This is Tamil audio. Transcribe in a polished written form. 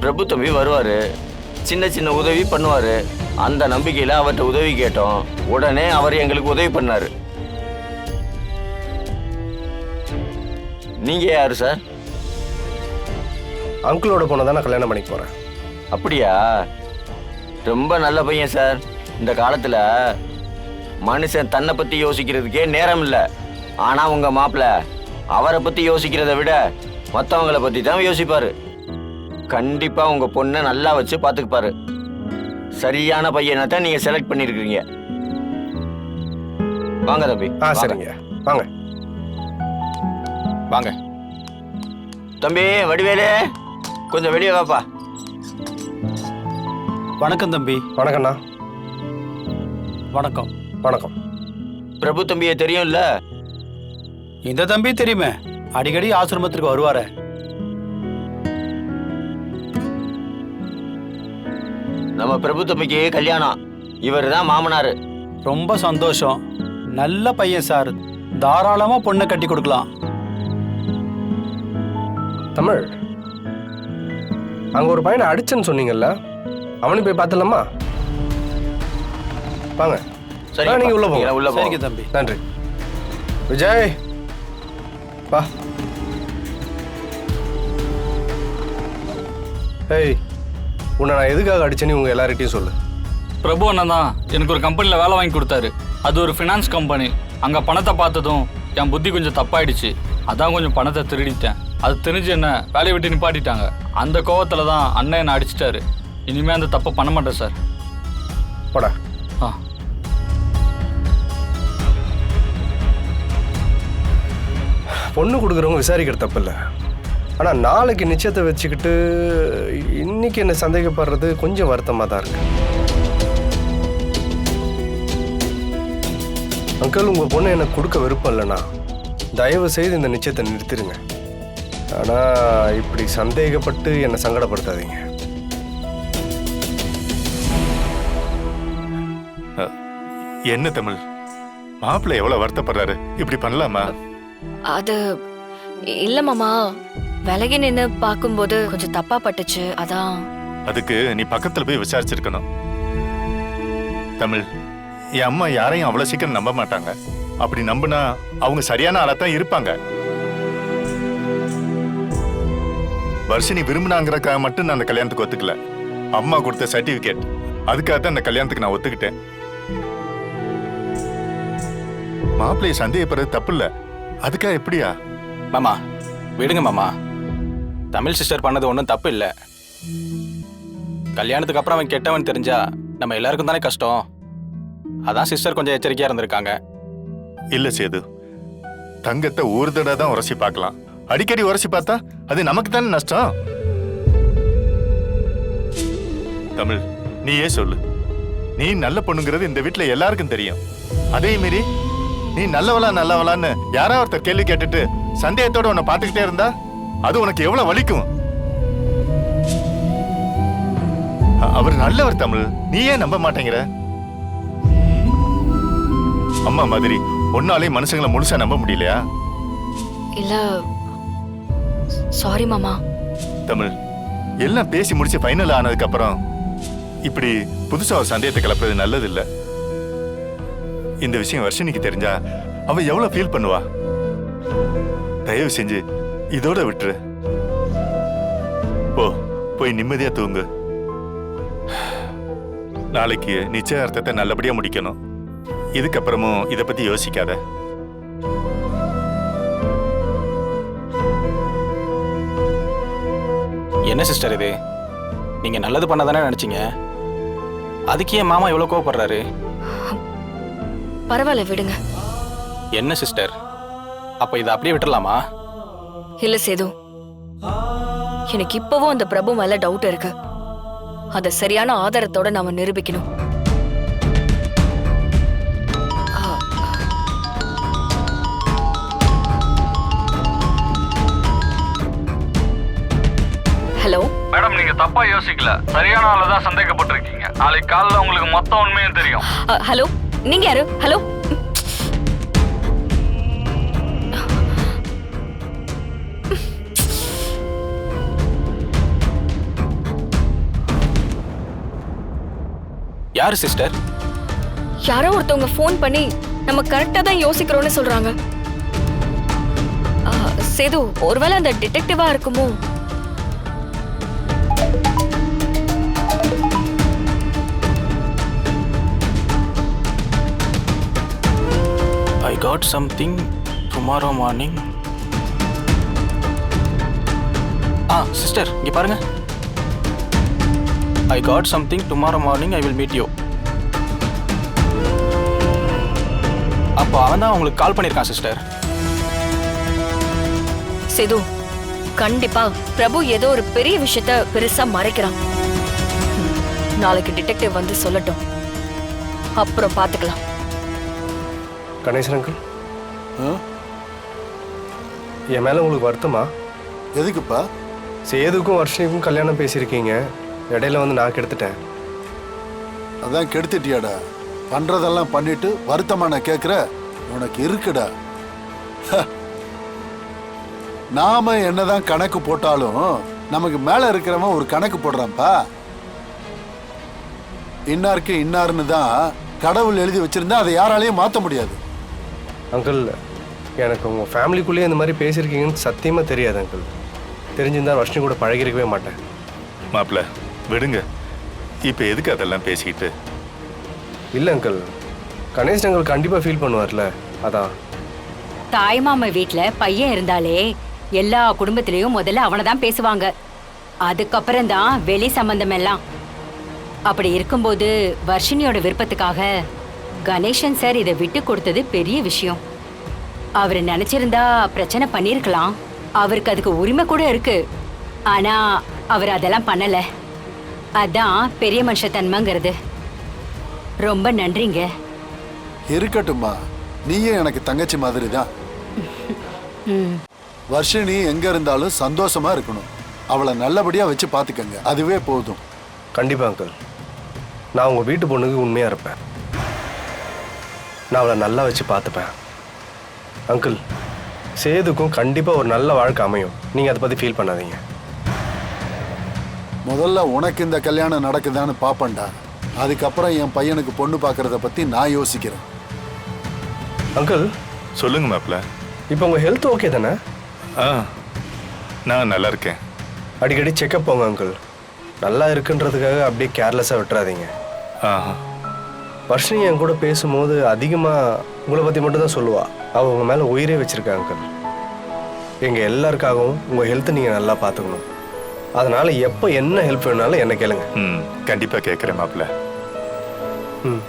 பிரபு தம்பி வருவாரு, சின்ன சின்ன உதவி பண்ணுவாரு. அந்த நம்பிக்கையில அவர்கிட்ட உதவி கேட்டோம். உடனே அவர் எங்களுக்கு உதவி பண்ணாரு. நீங்க யாரு சார்? அங்கிளோட பொண்ணை தான் நான் கல்யாணம் பண்ணிக்க போறேன். அப்படியா? ரொம்ப நல்ல பையன் சார். இந்த காலத்துல மனுஷன் தன்னை பத்தி யோசிக்கிறதுக்கே நேரம் இல்லை. ஆனா உங்க மாப்பிள்ள அவரை பத்தி யோசிக்கிறத விட மற்றவங்களை பத்தி தான் யோசிப்பாரு. கண்டிப்பா உங்க பொண்ணை நல்லா வச்சு பாத்துக்குப்பாரு. சரியான பையனை தான் நீங்க செலக்ட் பண்ணிருக்கீங்க. வாங்க தம்பி. சரிங்க, வாங்க வாங்க. தம்பி வடிவேலு, கொஞ்சம் வெளியே வாப்பா. வணக்கம் தம்பி. வணக்கம்ண்ணா. வணக்கம். வணக்கம். பிரபு தம்பியை தெரியும்ல? இந்த தம்பி தெரியுமே, அடிக்கடி ஆசிரமத்திற்கு வருவாரு. நம்ம பிரபு தம்பிக்கு கல்யாணம். இவர் தான் மாமனாரு. ரொம்ப சந்தோஷம். நல்ல பையன் சார். தாராளமா பொண்ணை கட்டி கொடுக்கலாம். தமிழ், அங்க ஒரு பையனை அடிச்சேன்னு சொன்னீங்கல்ல, அவனையும் போய் பார்த்தலாமா? வாங்க. சரி, நீங்க உள்ள போங்க. உள்ள சரிங்க போங்க தம்பி. நன்றி. விஜய் வா. ஏய், உன்னை நான் எதுக்காக அடிச்சேன்னு உங்க எல்லார்கிட்டையும் சொல்லு. பிரபு அண்ணன் தான் எனக்கு ஒரு கம்பெனியில் வேலை வாங்கி கொடுத்தாரு. அது ஒரு ஃபினான்ஸ் கம்பெனி. அங்கே பணத்தை பார்த்ததும் என் புத்தி கொஞ்சம் தப்பாயிடுச்சு. அதான் கொஞ்சம் பணத்தை திருடிட்டேன். அது தெரிஞ்சு என்ன வேலையை விட்டு நிப்பாட்டிட்டாங்க. அந்த கோவத்தில் தான் அண்ணன் என்னை அடிச்சிட்டாரு. இனிமேல் அந்த தப்பை பண்ண மாட்டேன் சார். போடா. ஆ. பொண்ணு கொடுக்குறவங்க விசாரிக்கிற தப்பு இல்லை. ஆனால் நாளைக்கு நிச்சயத்தை வச்சுக்கிட்டு இன்னைக்கு என்ன சந்தேகப்படுறது கொஞ்சம் வருத்தமாக தான் இருக்கு. அங்கிள், உங்கள் பொண்ணு எனக்கு கொடுக்க விருப்பம் இல்லைண்ணா, தயவு செய்து இந்த நிச்சயத்தை நிறுத்திடுங்க. ஆனால் இப்படி சந்தேகப்பட்டு என்னை சங்கடப்படுத்தாதீங்க. என்ன தமிழ், மாப்பிள்ளை எவ்வளவு வருத்தப்படுறாரு. இப்படி பண்ணலாமா? அது இல்ல மாமா, விலகி நின்னு பார்க்கும்போது கொஞ்சம் தப்பா பட்டுச்சு, அதான். அதுக்கு நீ பக்கத்துல போய் விசாரிச்சிருக்கணும். தமிழ், என் அம்மா யாரையும் அவ்வளவு சீக்கிரம் நம்ப மாட்டாங்க. அப்படி நம்பினா அவங்க சரியான ஆளாத்தான் இருப்பாங்க. வர்ஷினி விரும்பினாங்கிறக்காக மட்டும் நான் அந்த கல்யாணத்துக்கு ஒத்துக்கல. அம்மா கொடுத்த சர்டிபிகேட், அதுக்காக தான் அந்த கல்யாணத்துக்கு நான் ஒத்துக்கிட்டேன். மாப்பிள்ளைய சந்தேகப்படுறது தப்பு இல்ல. அதுக்காக எப்படியா? மாமா விடுங்க மாமா. தமிழ் சிஸ்டர் பண்ணது ஒன்றும் தப்பு இல்லை. கல்யாணத்துக்கு அப்புறம் அவன் கெட்டவன் தெரிஞ்சா நம்ம எல்லாருக்கும் தானே கஷ்டம். அதான் சிஸ்டர் கொஞ்சம் எச்சரிக்கையா இருந்திருக்காங்க. இல்ல சேது, தங்கத்தை ஒரு தடவை தான் உரசி பார்க்கலாம். அடிக்கடி உரசி பார்த்தா அது நமக்கு தானே நஷ்டம். தமிழ், நீயே சொல்லு. நீ நல்ல பொண்ணுங்கிறது இந்த வீட்டுல எல்லாருக்கும் தெரியும். அதே மீறி நீ நல்லவளான்னு யாராவது ஒருத்தர் கேள்வி கேட்டுட்டு சந்தேகத்தோட உன்னை பார்த்துக்கிட்டே இருந்தா அது உனக்கு எவ்வளவு வலிக்கும். அவர் நல்லவர் தமிழ், நீ ஏன் நம்ப மாட்டேங்கிற? அம்மா மாதிரி ஒன்னாலே மனுஷங்களை முழுசா நம்ப முடியலையா? இல்ல, சாரி மாமா. தமிழ், எல்லாம் பேசி முடிச்சு ஃபைனல் ஆனதுக்கு அப்புறம் இப்படி புதுசா ஒரு சந்தேகத்தை கிளப்புறது நல்லது இல்ல. இந்த விஷயம் வர்ஷினிக்கு தெரிஞ்சா அவ எவ்வளவு ஃபீல் பண்ணுவா. தயவு செஞ்சு இதோட விட்டுரு. போய் நிம்மதியா தூங்கு. நாளைக்கு நிச்சயார்த்தத்தை நல்லபடியா முடிக்கணும். இதுக்கப்புறமும் இதை பத்தி யோசிக்காத. என்ன சிஸ்டர் இது? நீங்க நல்லது பண்ணதானே நினைச்சீங்க. அதுக்கு ஏன் மாமா இவ்வளவு கோவப்படுறாரு? பரவாயில்ல, விடுங்க. என்ன சிஸ்டர், அப்ப இதை அப்படியே விட்டுறலாமா? இல்ல சேது, எனக்கு இப்பவும் அந்த பிரபு மேல டவுட் இருக்கு. அத சரியான ஆதாரத்தோட நாம நிரூபிக்கணும். ஹலோ மேடம், நீங்க தப்பா யோசிக்கல. சரியான ஆளை தான் சந்தேகப்பட்டிருக்கீங்க. நாளைக்கு காலைல உங்களுக்கு மொத்த உண்மையும் தெரியும். ஹலோ, நீங்க யாரு? ஹலோ. யாரு சிஸ்டர்? யாரோ ஒருத்தவங்க ஃபோன் பண்ணி நம்ம கரெக்டா தான் யோசிக்கிறோம்னு சொல்றாங்க. சேது, ஒருவேளை அந்த டிடெக்டிவா இருக்குமோ? I got something tomorrow morning. Sister இங்க பாருங்க. I got something tomorrow morning. I will meet you. அப்போ அவன் தான் உங்களுக்கு கால் பண்ணியிருக்கான் சிஸ்டர். சேது, கண்டிப்பா பிரபு ஏதோ ஒரு பெரிய விஷயத்த பெருசா மறைக்கிறான். நாளைக்கு டிடெக்டிவ் வந்து சொல்லட்டும், அப்புறம் பாத்துக்கலாம். கணேசன் அங்கிள், என் மேல உங்களுக்கு வருத்தமா? எதுக்குப்பா? சேதுக்கும் வர்ஷினிக்கும் கல்யாணம் பேசியிருக்கீங்க, இடையில வந்து நான் கெடுத்துட்டேன். அதான் கெடுத்துட்டியாடா? பண்றதெல்லாம் பண்ணிட்டு வருத்தமா நான் கேட்குற? உனக்கு இருக்குடா. நாம என்னதான் கணக்கு போட்டாலும் நமக்கு மேல இருக்கிறவன் ஒரு கணக்கு போடுறான்ப்பா. இன்னாருக்கு இன்னாருன்னு தான் கடவுள் எழுதி வச்சிருந்தா அதை யாராலையும் மாற்ற முடியாது. அங்கிள், எனக்கு உங்கள் ஃபேமிலிக்குள்ளேயே இந்த மாதிரி பேசியிருக்கீங்கன்னு சத்தியமாக தெரியாது அங்கிள். தெரிஞ்சிருந்தா வர்ஷினி கூட பழகிருக்கவே மாட்டேன். மாப்பிள்ள விடுங்க, இப்போ எதுக்கு அதெல்லாம் பேசிக்கிட்டு? இல்லை அங்கிள், கணேஷ் அங்கிள் கண்டிப்பாக ஃபீல் பண்ணுவார்ல, அதான். தாய்மாம வீட்ல பையன் இருந்தாலே எல்லா குடும்பத்திலயும் முதல்ல அவனை தான் பேசுவாங்க. அதுக்கப்புறம் தான் வெளி சம்பந்தம் எல்லாம். அப்படி இருக்கும்போது வர்ஷினியோட விருப்பத்துக்காக கணேசன் சார் இதை விட்டு கொடுத்தது பெரிய விஷயம். அவர் நினைச்சிருந்தா பிரச்சனை பண்ணிருக்கலாம், அவருக்கு அதுக்கு உரிமை கூட இருக்கு. ஆனா அவர் அதெல்லாம் பண்ணல. அதான் பெரிய மனுஷத்தன்மைங்கிறது. ரொம்ப நன்றிங்க. இருக்கட்டும்மா, நீயே எனக்கு தங்கச்சி மாதிரி தான். வர்ஷினி எங்க இருந்தாலும் சந்தோஷமா இருக்கணும். அவளை நல்லபடியா வச்சு பாத்துக்கங்க, அதுவே போதும். கண்டிப்பாக அங்கிள், நான் உங்கள் வீட்டு பொண்ணுக்கு உண்மையாக இருப்பேன். நான் அவளை நல்லா வச்சு பார்த்துப்பேன். அங்கிள், சேதுக்கும் கண்டிப்பாக ஒரு நல்ல வாழ்க்கை அமையும், நீங்கள் அதை பற்றி ஃபீல் பண்ணாதீங்க. முதல்ல உனக்கு இந்த கல்யாணம் நடக்குதான்னு பாப்பண்டா, அதுக்கப்புறம் என் பையனுக்கு பொண்ணு பார்க்கறத பத்தி நான் யோசிக்கிறேன். அங்கிள், சொல்லுங்க மாப்பிள்ள. இப்போ உங்கள் ஹெல்த் ஓகே தானே? நான் நல்லா இருக்கேன். அடிக்கடி செக்கப் போங்க அங்கிள். நல்லா இருக்குன்றதுக்காக அப்படியே கேர்லெஸ்ஸாக விட்டுறாதீங்க. வர்ஷினி என் கூட பேசும்போது அதிகமாக உங்களை பற்றி மட்டும்தான் சொல்லுவாள். அவள் உங்கள் மேலே உயிரே வச்சுருக்கா அங்கிள். எங்கள் எல்லாருக்காகவும் உங்கள் ஹெல்த்தை நீங்கள் நல்லா பார்த்துக்கணும். அதனால் எப்போ என்ன ஹெல்ப் வேணாலும் என்ன கேளுங்க. கண்டிப்பாக கேட்குறேன் மாப்பிள்ள. ம்